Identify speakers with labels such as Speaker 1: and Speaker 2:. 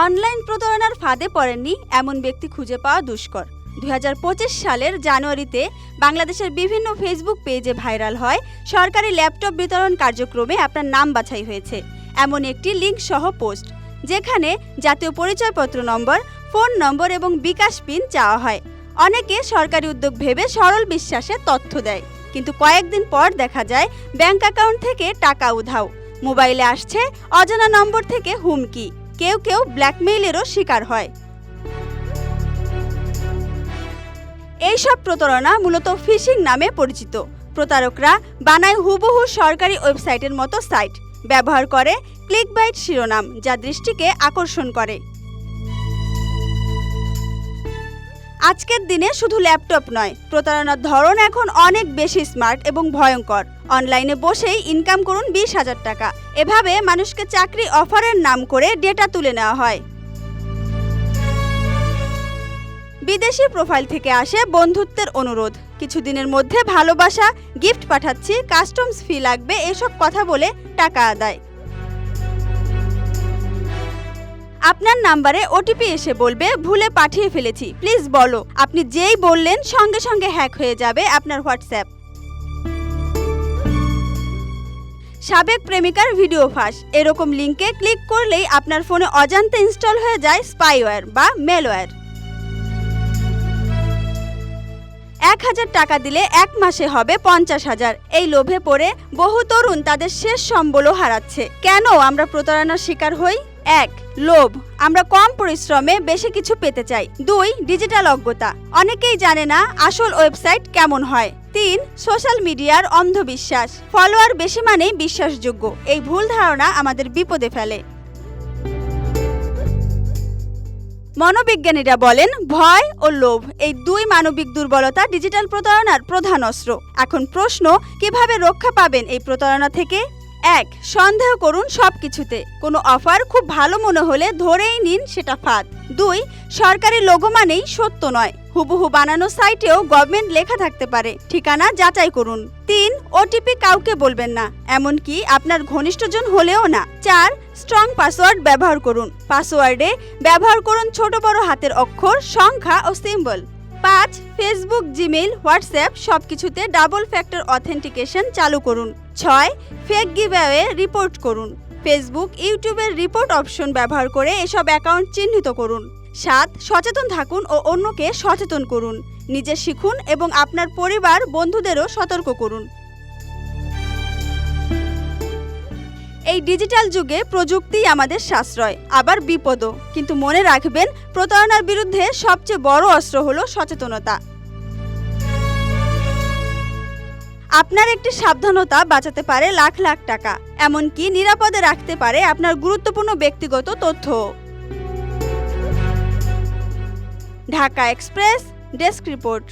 Speaker 1: Online প্রতারণার ফাঁদে পড়েননি এমন ব্যক্তি খুঁজে পাওয়া দুষ্কর। 2025 সালের জানুয়ারিতে বাংলাদেশের বিভিন্ন ফেসবুক পেজে ভাইরাল হয় সরকারি ল্যাপটপ বিতরণ কার্যক্রমে আপনার নাম বাছাই হয়েছে এমন একটি লিঙ্ক সহ পোস্ট, যেখানে জাতীয় পরিচয়পত্র নম্বর, ফোন নম্বর এবং বিকাশ পিন চাওয়া হয়। অনেকে সরকারি উদ্যোগ ভেবে সরল বিশ্বাসে তথ্য দেয়, কিন্তু কয়েকদিন পর দেখা যায় ব্যাংক অ্যাকাউন্ট থেকে টাকা উধাও, মোবাইলে আসছে অজানা নম্বর থেকে হুমকি, কেউ কেউ ব্ল্যাকমেইলেরও শিকার হয়। এইসব প্রতারণা মূলত ফিশিং নামে পরিচিত। প্রতারকরা বানায় হুবহু সরকারি ওয়েবসাইটের মতো সাইট, ব্যবহার করে ক্লিকবাইট শিরোনাম, যা দৃষ্টিকে আকর্ষণ করে। আজকের দিনে শুধু ল্যাপটপ নয়, প্রতারণার ধরন এখন অনেক বেশি স্মার্ট এবং ভয়ঙ্কর। অনলাইনে বসেই ইনকাম করুন 20,000 টাকা, এভাবে মানুষকে চাকরি অফারের নাম করে ডেটা তুলে নেওয়া হয়। বিদেশি প্রোফাইল থেকে আসে বন্ধুত্বের অনুরোধ, কিছুদিনের মধ্যে ভালোবাসা, গিফট পাঠাচ্ছি, কাস্টমস ফি লাগবে, এসব কথা বলে টাকা আদায়। আপনার নাম্বারে ওটিপি এসে বলবে ভুলে পাঠিয়ে ফেলেছি, প্লিজ বলো। আপনি যেই বললেন সঙ্গে সঙ্গে হ্যাক হয়ে যাবে আপনার হোয়াটসঅ্যাপ। সাবেক প্রেমিকার ভিডিও ফাঁস, এরকম লিঙ্কে ক্লিক করলেই আপনার ফোনে অজান্তে ইনস্টল হয়ে যায় স্পাইওয়্যার বা মেলওয়্যার। 1,000 টাকা দিলে 1 মাসে হবে 50,000। এই লোভে পড়ে বহু তরুণ তাদের শেষ সম্বলও হারাচ্ছে। কেন আমরা প্রতারণার শিকার হই? 1. লোভ, আমরা কম পরিশ্রমে বেশি কিছু পেতে চাই। 2. ডিজিটাল অজ্ঞতা, অনেকেই জানে না আসল ওয়েবসাইট কেমন হয়। 3. সোশ্যাল মিডিয়ার অন্ধবিশ্বাস, ফলোয়ার বেশি মানেই বিশ্বাসযোগ্য। এই ভুল ধারণা আমাদের বিপদে ফেলে। মনোবিজ্ঞানীরা বলেন ভয় ও লোভ, এই দুই মানবিক দুর্বলতা ডিজিটাল প্রতারণার প্রধান অস্ত্র। এখন প্রশ্ন, কিভাবে রক্ষা পাবেন এই প্রতারণা থেকে? 1. সন্দেহ করুন সবকিছুতে, কোনো অফার খুব ভালো মনে হলে ধরেই নিন সেটা ফাঁদ। 2. সরকারি লোগো মানেই সত্য নয়, হুবহু বানানো সাইটেও গভর্নমেন্ট লেখা থাকতে পারে, ঠিকানা যাচাই করুন। 3. ওটিপি কাউকে বলবেন না, এমনকি আপনার ঘনিষ্ঠজন হলেও না। 4. স্ট্রং পাসওয়ার্ড ব্যবহার করুন, পাসওয়ার্ডে ব্যবহার করুন ছোট বড় হাতের অক্ষর, সংখ্যা ও সিম্বল। 5. ফেসবুক, জিমেইল, হোয়াটসঅ্যাপ সবকিছুতে ডাবল ফ্যাক্টর অথেন্টিকেশন চালু করুন। 6. ফেক গিভঅ্যাওয়ে রিপোর্ট করুন, ফেসবুক, ইউটিউবের রিপোর্ট অপশন ব্যবহার করে এসব অ্যাকাউন্ট চিহ্নিত করুন। 7. সচেতন থাকুন ও অন্যকে সচেতন করুন, নিজে শিখুন এবং আপনার পরিবার, বন্ধুদেরও সতর্ক করুন। এই ডিজিটাল যুগে প্রযুক্তিই আমাদের সাশ্রয়, আবার বিপদও। কিন্তু মনে রাখবেন, প্রতারণার বিরুদ্ধে সবচেয়ে বড় অস্ত্র হলো সচেতনতা। আপনার একটি সাবধানতা বাঁচাতে পারে লাখ লাখ টাকা, এমনকি নিরাপদে রাখতে পারে আপনার গুরুত্বপূর্ণ ব্যক্তিগত তথ্য। Dhaka express desk report.